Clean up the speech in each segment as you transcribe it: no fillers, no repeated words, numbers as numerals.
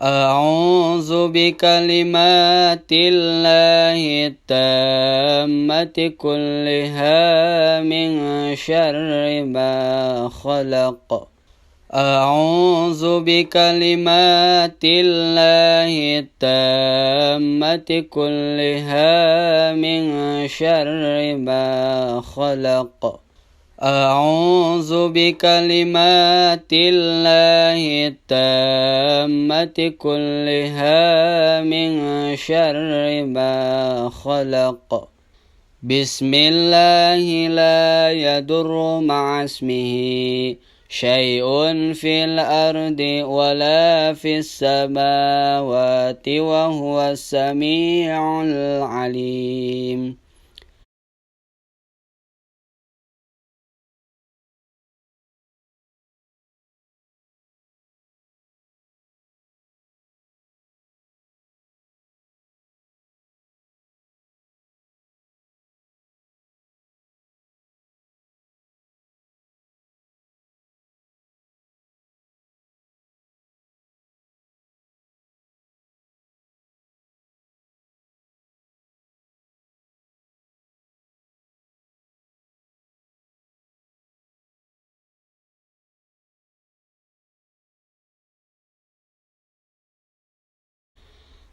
أعوذ بكلمات الله التامة كلها من شر ما خلق. أعوذ بكلمات الله التامة كلها من شر ما خلق. أعوذ بكلمات الله التامة كلها من شر ما خلق. بسم الله لا يضر مع اسمه شيء في الأرض ولا في السماوات وهو السميع العليم.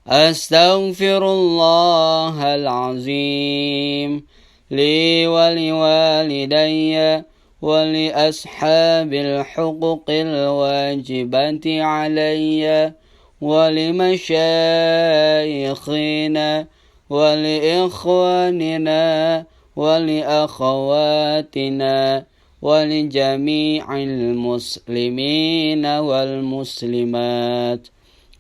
أستغفر الله العظيم لي ولوالدي ولأصحاب الحقوق الواجبة علي ولمشايخنا ولإخواننا ولأخواتنا ولجميع المسلمين والمسلمات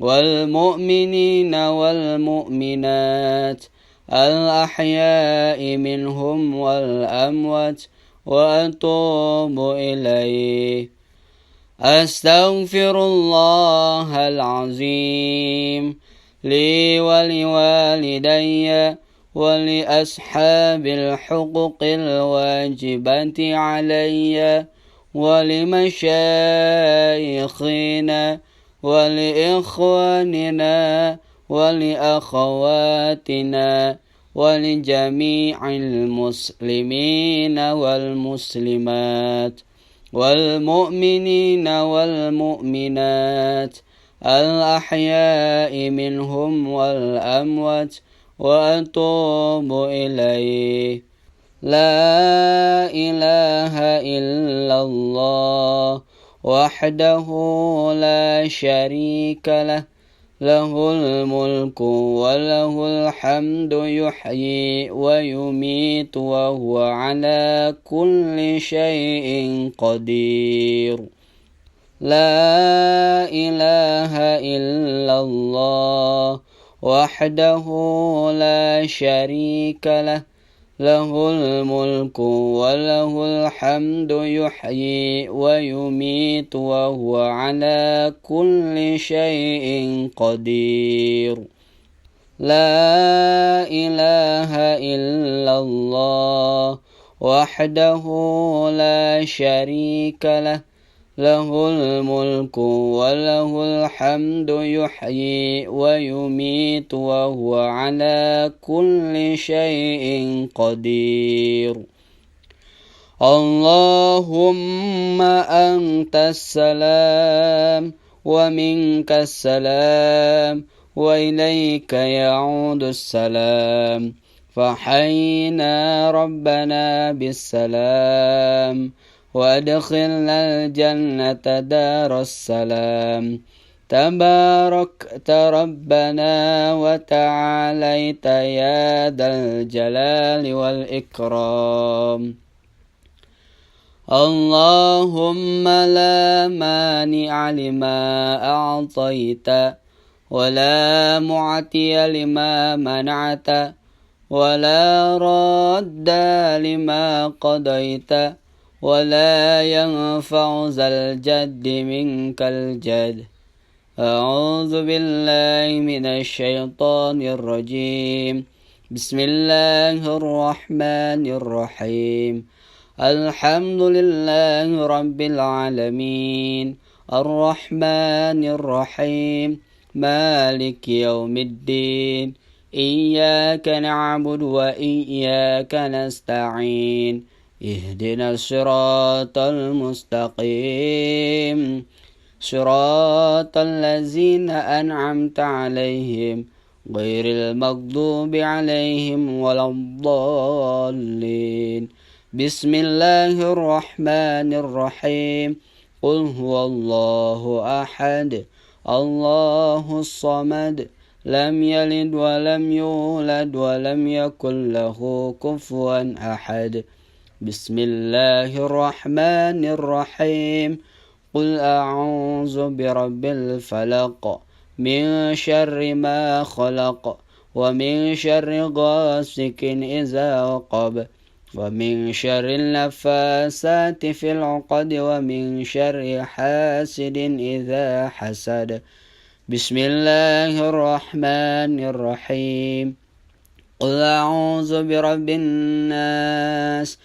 والمؤمنين والمؤمنات الأحياء منهم والأموات وأتوب إليه. أستغفر الله العظيم لي ولوالدي ولأصحاب الحقوق الواجبة علي ولمشايخنا ولإخواننا ولأخواتنا ولجميع المسلمين والمسلمات والمؤمنين والمؤمنات الأحياء منهم والأموات وأتوب إليه. لا إله إلا الله وحده لا شريك له له الملك وله الحمد يحيي ويميت وهو على كل شيء قدير. لا إله إلا الله وحده لا شريك له له الملك وله الحمد يحيي ويميت وهو على كل شيء قدير. لا إله إلا الله وحده لا شريك له له الملك وله الحمد يحيي ويميت وهو على كل شيء قدير. اللهم أنت السلام ومنك السلام وإليك يعود السلام. فحينا ربنا بالسلام وادخلنا الجنة دار السلام. تباركت ربنا وتعاليت يا ذا الجلال والإكرام. اللهم لا مانع لما أعطيت ولا معطي لما منعت ولا راد لما قضيت ولا ينفع ذا الجد منك الجد. أعوذ بالله من الشيطان الرجيم. بسم الله الرحمن الرحيم. الحمد لله رب العالمين الرحمن الرحيم مالك يوم الدين إياك نعبد وإياك نستعين اهدنا الصراط المستقيم صراط الذين أنعمت عليهم غير المغضوب عليهم ولا الضالين بسم الله الرحمن الرحيم قل هو الله أحد الله الصمد لم يلد ولم يولد ولم يكن له كفوا أحد بسم الله الرحمن الرحيم قل أعوذ برب الفلق من شر ما خلق ومن شر غاسق إذا وقب ومن شر النفاسات في العقد ومن شر حاسد إذا حسد بسم الله الرحمن الرحيم قل أعوذ برب الناس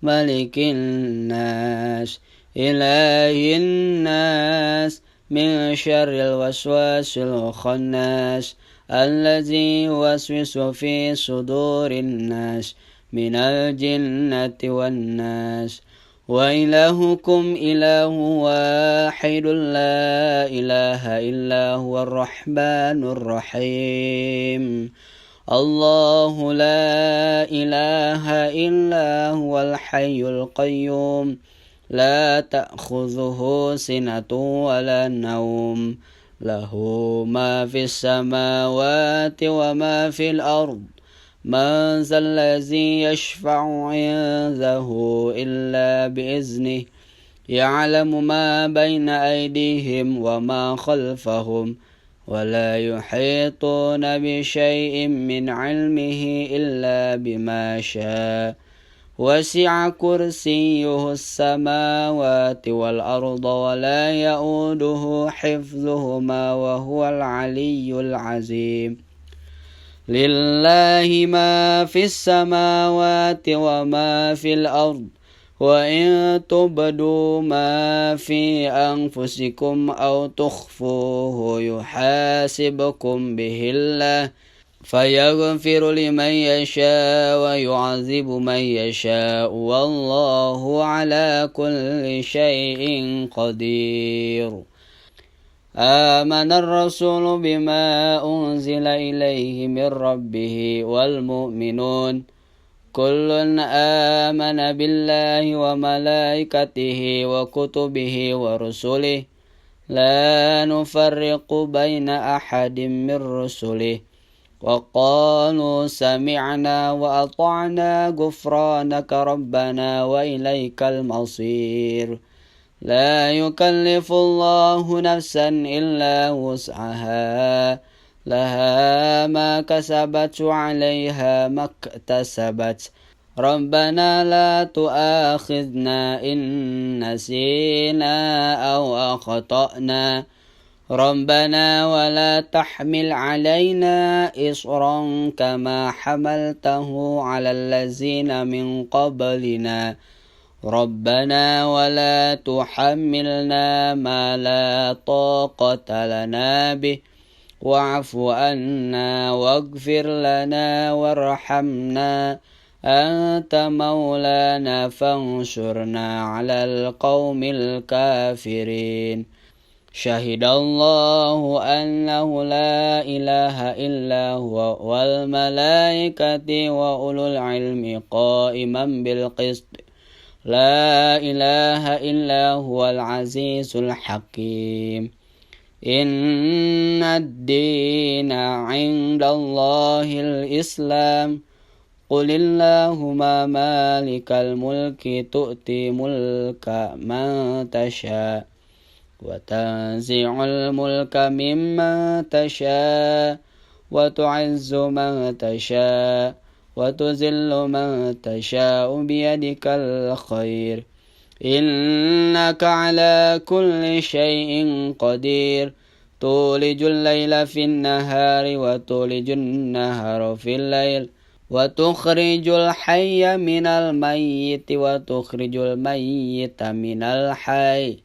ملك الناس إله الناس من شر الوسواس الخناس الذي يوسوس في صدور الناس من الجنة والناس وإلهكم إله واحد لا إله إلا هو الرحمن الرحيم الله لا إله إلا هو الحي القيوم لا تأخذه سنة ولا نوم له ما في السماوات وما في الأرض من ذا الذي يشفع عنده إلا بإذنه يعلم ما بين أيديهم وما خلفهم ولا يحيطون بشيء من علمه إلا بما شاء وسع كرسيه السماوات والأرض ولا يؤوده حفظهما وهو العلي العظيم لله ما في السماوات وما في الأرض وإن تبدوا ما في أنفسكم أو تخفوه يحاسبكم به الله فيغفر لمن يشاء ويعذب من يشاء والله على كل شيء قدير آمن الرسول بما أنزل إليه من ربه والمؤمنون كل آمن بالله وملائكته وكتبه ورسله لا نفرق بين أحد من رسله وقالوا سمعنا وأطعنا غفرانك ربنا وإليك المصير لا يكلف الله نفسا إلا وسعها لها ما كسبت وعليها ما اكتسبت ربنا لا تؤاخذنا إن نسينا أو أخطأنا ربنا ولا تحمل علينا إصرا كما حملته على الذين من قبلنا ربنا ولا تحملنا ما لا طاقة لنا به واعف عنا واغفر لنا وارحمنا أنت مولانا فانصرنا على القوم الكافرين شهد الله أنه لا إله إلا هو والملائكة وأولو العلم قائما بالقسط لا إله إلا هو العزيز الحكيم إن الدين عند الله الإسلام قل اللهم مالك الملك تؤتي ملك من تشاء وتنزع الملك ممن تشاء وتعز من تشاء وتذل من تشاء بيدك الخير إنك على كل شيء قدير تولج الليل في النهار وتولج النهار في الليل وتخرج الحي من الميت وتخرج الميت من الحي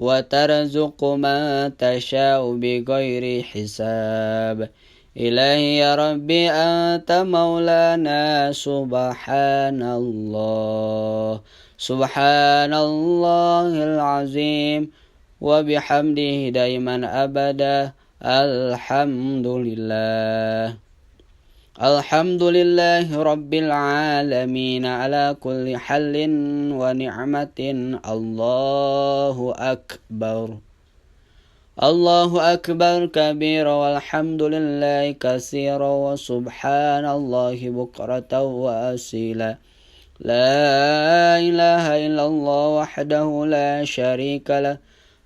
وترزق من تشاء بغير حساب إلهي يا ربي أنت مولانا سبحان الله سبحان الله العظيم وبحمده دائما أبدا الحمد لله الحمد لله رب العالمين على كل حل ونعمة الله أكبر الله أكبر كبيرا والحمد لله كثيرا وسبحان الله بكرة وأصيلا لا إله إلا الله وحده لا شريك له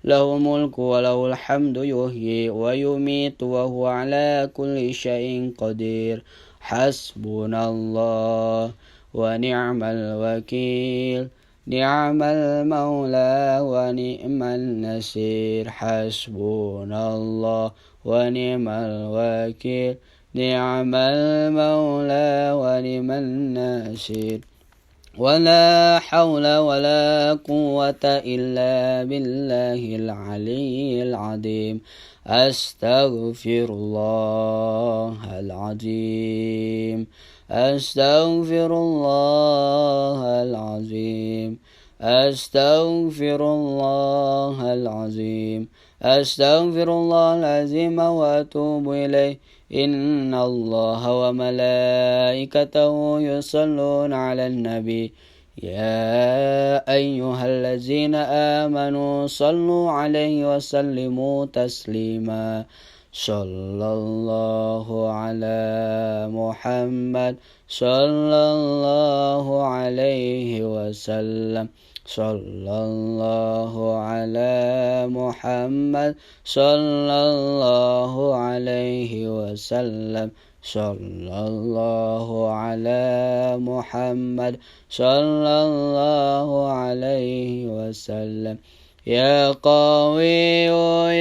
له الملك وله الحمد يحيي ويميت وهو على كل شيء قدير حسبنا الله ونعم الوكيل نعم المولى ونعم النصير حسبنا الله ونعم الوكيل نعم المولى ونعم النصير ولا حول ولا قوة إلا بالله العلي العظيم أستغفر الله العظيم أستغفر الله العظيم أستغفر الله العظيم أستغفر الله العظيم وأتوب إليه إن الله وملائكته يصلون على النبي يا أيها الذين آمنوا صلوا عليه وسلموا تسليما صلى الله على محمد صلى الله عليه وسلم صلى الله على محمد صلى الله عليه وسلم صلى الله على محمد صلى الله عليه وسلم يا قوي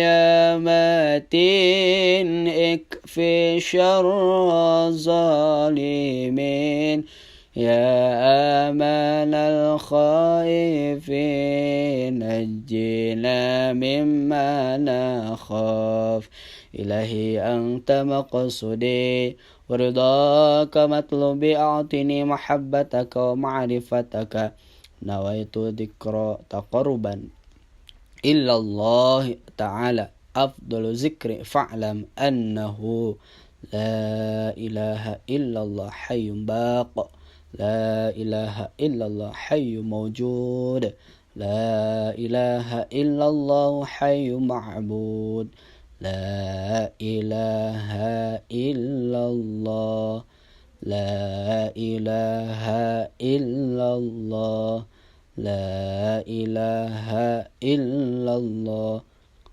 يا متين اكفي شر الظالمين يا أمان الخائفين نجنا مما نخاف إلهي أنت مقصودي ورضاك مطلوبي أعطني محبتك ومعرفتك نويت ذكر تقربا إلا الله تعالى أفضل ذكر فاعلم أنه لا إله إلا الله حي باق لا إله إلا الله حي موجود لا إله إلا الله حي معبود لا إله إلا الله لا إله إلا الله لا إله إلا الله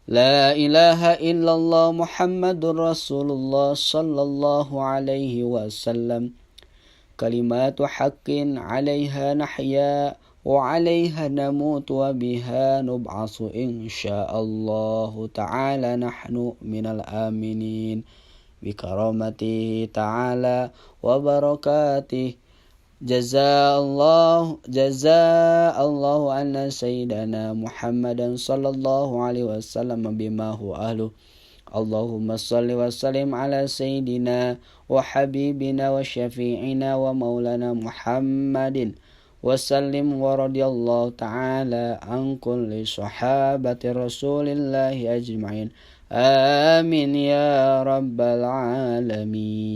لا إله إلا الله محمد رسول الله صلى الله عليه وسلم كلمات حق عليها نحيا وعليها نموت وبها نبعث إن شاء الله تعالى نحن من الآمنين بكرامته تعالى وبركاته جزاء الله أن سيدنا محمدا صلى الله عليه وسلم بما هو أهله اللهم صل وسلم على سيدنا وحبيبنا وشفيعنا ومولانا محمد وسلم ورضي الله تعالى عن كل صحابة رسول الله أجمعين آمين يا رب العالمين.